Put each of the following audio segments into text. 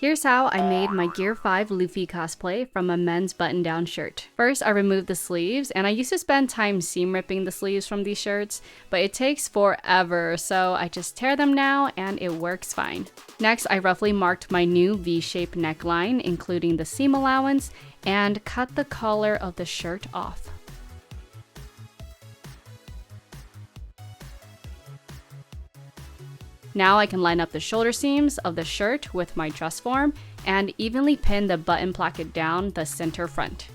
Here's how I made my Gear 5 Luffy cosplay from a men's button-down shirt. First, I removed the sleeves, and I used to spend time seam ripping the sleeves from these shirts, but it takes forever, so I just tear them now and it works fine. Next, I roughly marked my new V-shaped neckline, including the seam allowance, and cut the collar of the shirt off. Now I can line up the shoulder seams of the shirt with my dress form and evenly pin the button placket down the center front.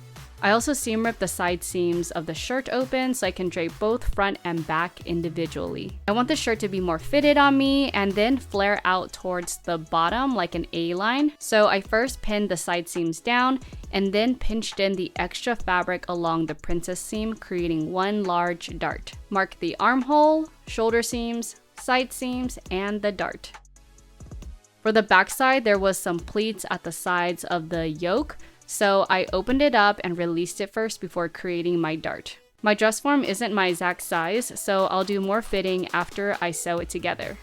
I also seam rip the side seams of the shirt open so I can drape both front and back individually. I want the shirt to be more fitted on me and then flare out towards the bottom like an A-line. So I first pinned the side seams down and then pinched in the extra fabric along the princess seam, creating one large dart. Mark the armhole, shoulder seams, side seams, and the dart. For the backside, there was some pleats at the sides of the yoke, so I opened it up and released it first before creating my dart. My dress form isn't my exact size, so I'll do more fitting after I sew it together.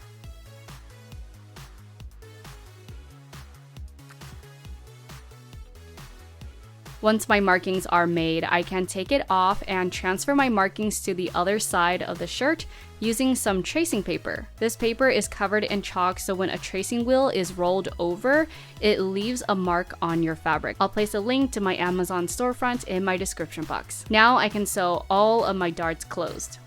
Once my markings are made, I can take it off and transfer my markings to the other side of the shirt using some tracing paper. This paper is covered in chalk, so when a tracing wheel is rolled over, it leaves a mark on your fabric. I'll place a link to my Amazon storefront in my description box. Now I can sew all of my darts closed.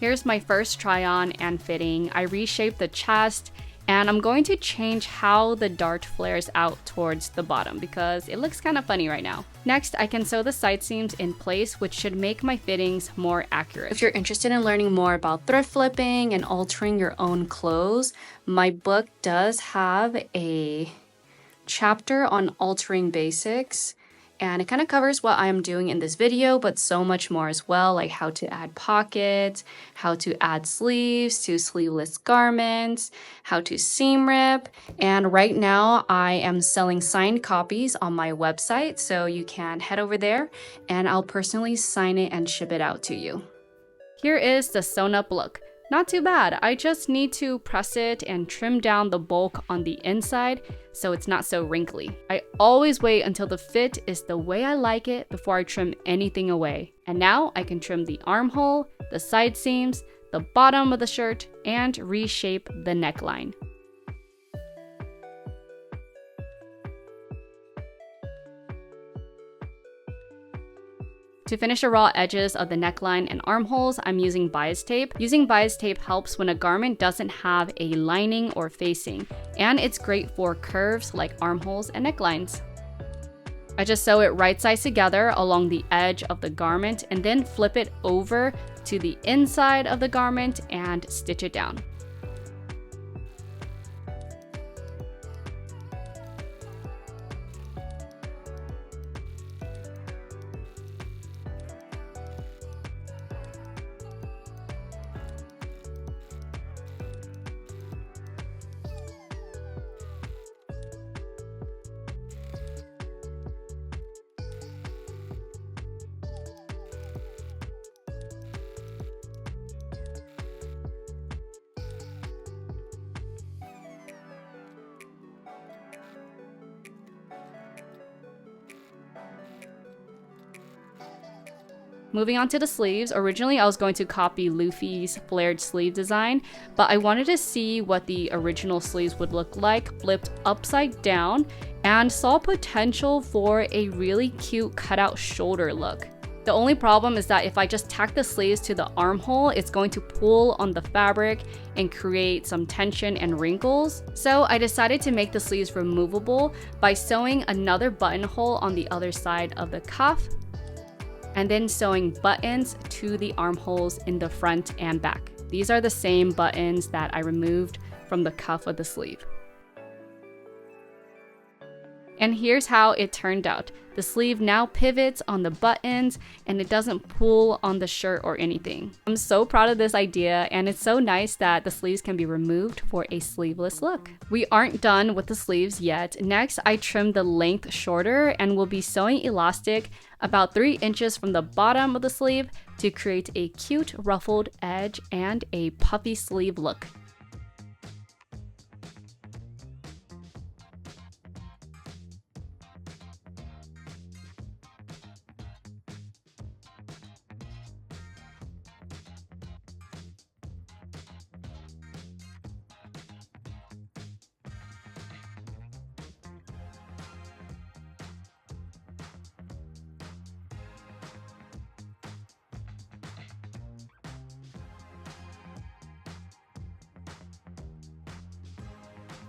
Here's my first try on and fitting. I reshaped the chest and I'm going to change how the dart flares out towards the bottom because it looks kind of funny right now. Next, I can sew the side seams in place, which should make my fittings more accurate. If you're interested in learning more about thrift flipping and altering your own clothes, my book does have a chapter on altering basics. And it kind of covers what I am doing in this video, but so much more as well, like how to add pockets, how to add sleeves to sleeveless garments, how to seam rip. And right now I am selling signed copies on my website, so you can head over there and I'll personally sign it and ship it out to you. Here is the sewn up look. Not too bad. I just need to press it and trim down the bulk on the inside so it's not so wrinkly. I always wait until the fit is the way I like it before I trim anything away. And now I can trim the armhole, the side seams, the bottom of the shirt, and reshape the neckline. To finish the raw edges of the neckline and armholes, I'm using bias tape. Using bias tape helps when a garment doesn't have a lining or facing, and it's great for curves like armholes and necklines. I just sew it right sides together along the edge of the garment and then flip it over to the inside of the garment and stitch it down. Moving on to the sleeves, originally I was going to copy Luffy's flared sleeve design, but I wanted to see what the original sleeves would look like flipped upside down and saw potential for a really cute cutout shoulder look. The only problem is that if I just tack the sleeves to the armhole, it's going to pull on the fabric and create some tension and wrinkles. So I decided to make the sleeves removable by sewing another buttonhole on the other side of the cuff, and then sewing buttons to the armholes in the front and back. These are the same buttons that I removed from the cuff of the sleeve. And here's how it turned out. The sleeve now pivots on the buttons and it doesn't pull on the shirt or anything. I'm so proud of this idea, and it's so nice that the sleeves can be removed for a sleeveless look. We aren't done with the sleeves yet. Next, I trimmed the length shorter and will be sewing elastic about 3 inches from the bottom of the sleeve to create a cute ruffled edge and a puffy sleeve look.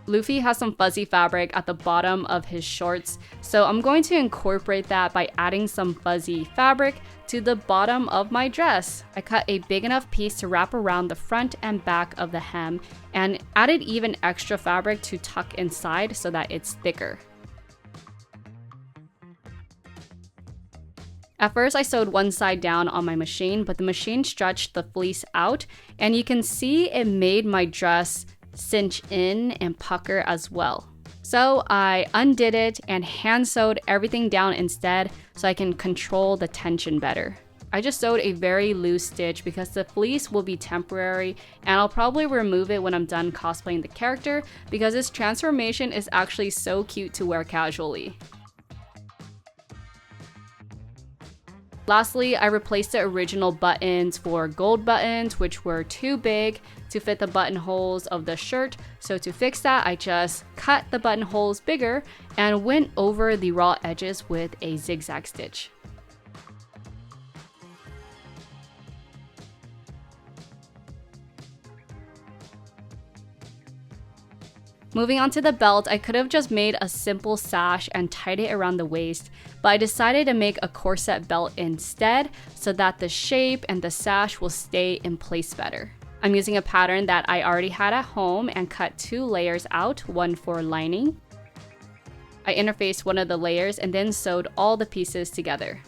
Luffy has some fuzzy fabric at the bottom of his shorts, so I'm going to incorporate that by adding some fuzzy fabric to the bottom of my dress. I cut a big enough piece to wrap around the front and back of the hem and added even extra fabric to tuck inside so that it's thicker. At first, I sewed one side down on my machine, but the machine stretched the fleece out, and you can see it made my dress cinch in and pucker as well. So I undid it and hand sewed everything down instead so I can control the tension better. I just sewed a very loose stitch because the fleece will be temporary, and I'll probably remove it when I'm done cosplaying the character because this transformation is actually so cute to wear casually. Lastly, I replaced the original buttons for gold buttons, which were too big to fit the buttonholes of the shirt. So to fix that, I just cut the buttonholes bigger and went over the raw edges with a zigzag stitch. Moving on to the belt, I could have just made a simple sash and tied it around the waist, but I decided to make a corset belt instead so that the shape and the sash will stay in place better. I'm using a pattern that I already had at home and cut 2 layers out, one for lining. I interfaced one of the layers and then sewed all the pieces together.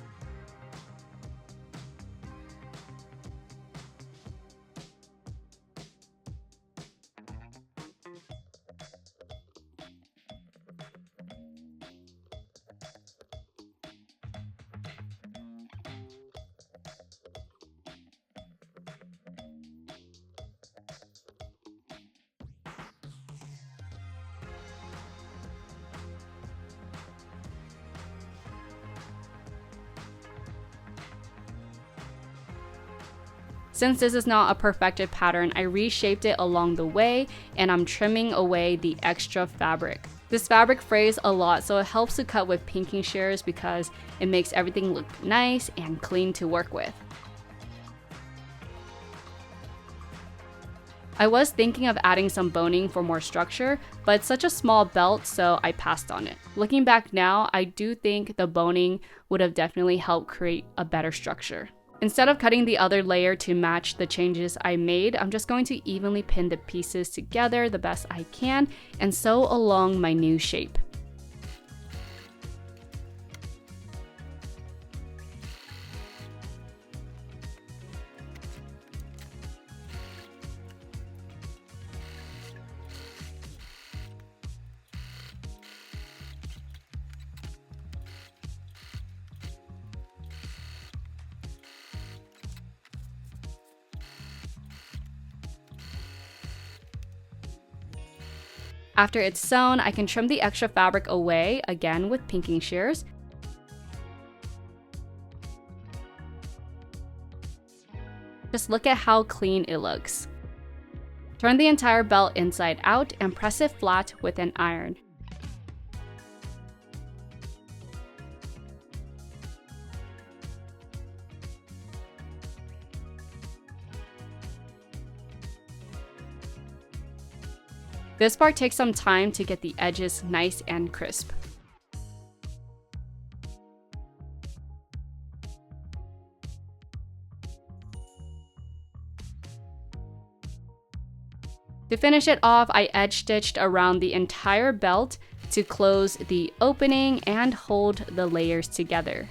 Since this is not a perfected pattern, I reshaped it along the way, and I'm trimming away the extra fabric. This fabric frays a lot, so it helps to cut with pinking shears because it makes everything look nice and clean to work with. I was thinking of adding some boning for more structure, but it's such a small belt, so I passed on it. Looking back now, I do think the boning would have definitely helped create a better structure. Instead of cutting the other layer to match the changes I made, I'm just going to evenly pin the pieces together the best I can and sew along my new shape. After it's sewn, I can trim the extra fabric away, again with pinking shears. Just look at how clean it looks. Turn the entire belt inside out and press it flat with an iron. This part takes some time to get the edges nice and crisp. To finish it off, I edge stitched around the entire belt to close the opening and hold the layers together.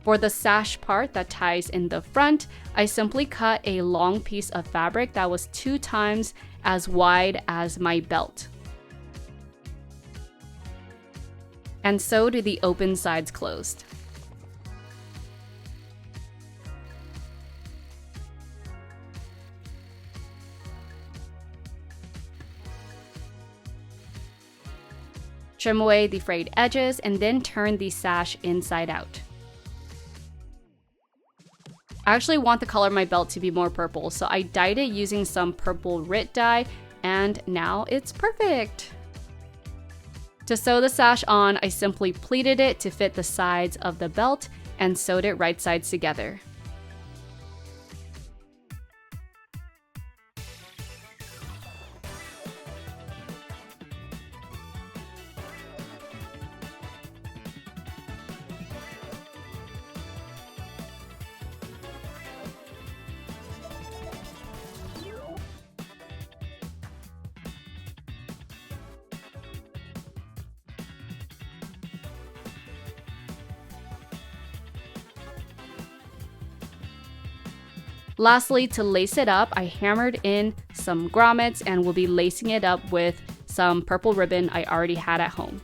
For the sash part that ties in the front, I simply cut a long piece of fabric that was 2 times as wide as my belt. And so do the open sides closed. Trim away the frayed edges and then turn the sash inside out. I actually want the color of my belt to be more purple, so I dyed it using some purple RIT dye, and now it's perfect. To sew the sash on, I simply pleated it to fit the sides of the belt and sewed it right sides together. Lastly, to lace it up, I hammered in some grommets and will be lacing it up with some purple ribbon I already had at home.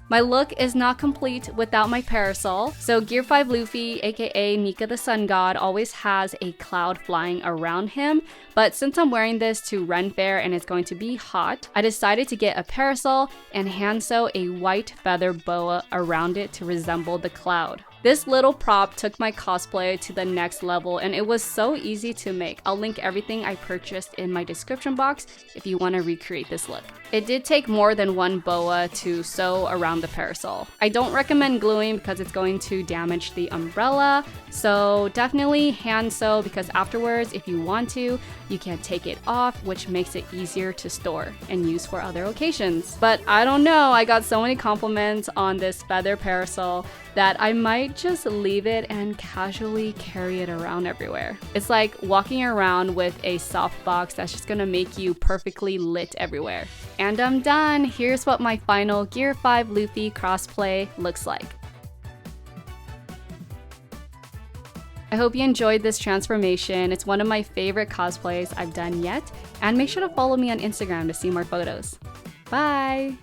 My look is not complete without my parasol, so Gear 5 Luffy, aka Nika the Sun God, always has a cloud flying around him, but since I'm wearing this to Ren Fair and it's going to be hot, I decided to get a parasol and hand sew a white feather boa around it to resemble the cloud. This little prop took my cosplay to the next level and it was so easy to make. I'll link everything I purchased in my description box if you want to recreate this look. It did take more than one boa to sew around the parasol. I don't recommend gluing because it's going to damage the umbrella, so definitely hand sew because afterwards, if you want to, you can take it off, which makes it easier to store and use for other occasions. But I don't know, I got so many compliments on this feather parasol that I might just leave it and casually carry it around everywhere. It's like walking around with a softbox that's just gonna make you perfectly lit everywhere. And I'm done! Here's what my final Gear 5 Luffy crossplay looks like. I hope you enjoyed this transformation. It's one of my favorite cosplays I've done yet, and make sure to follow me on Instagram to see more photos. Bye!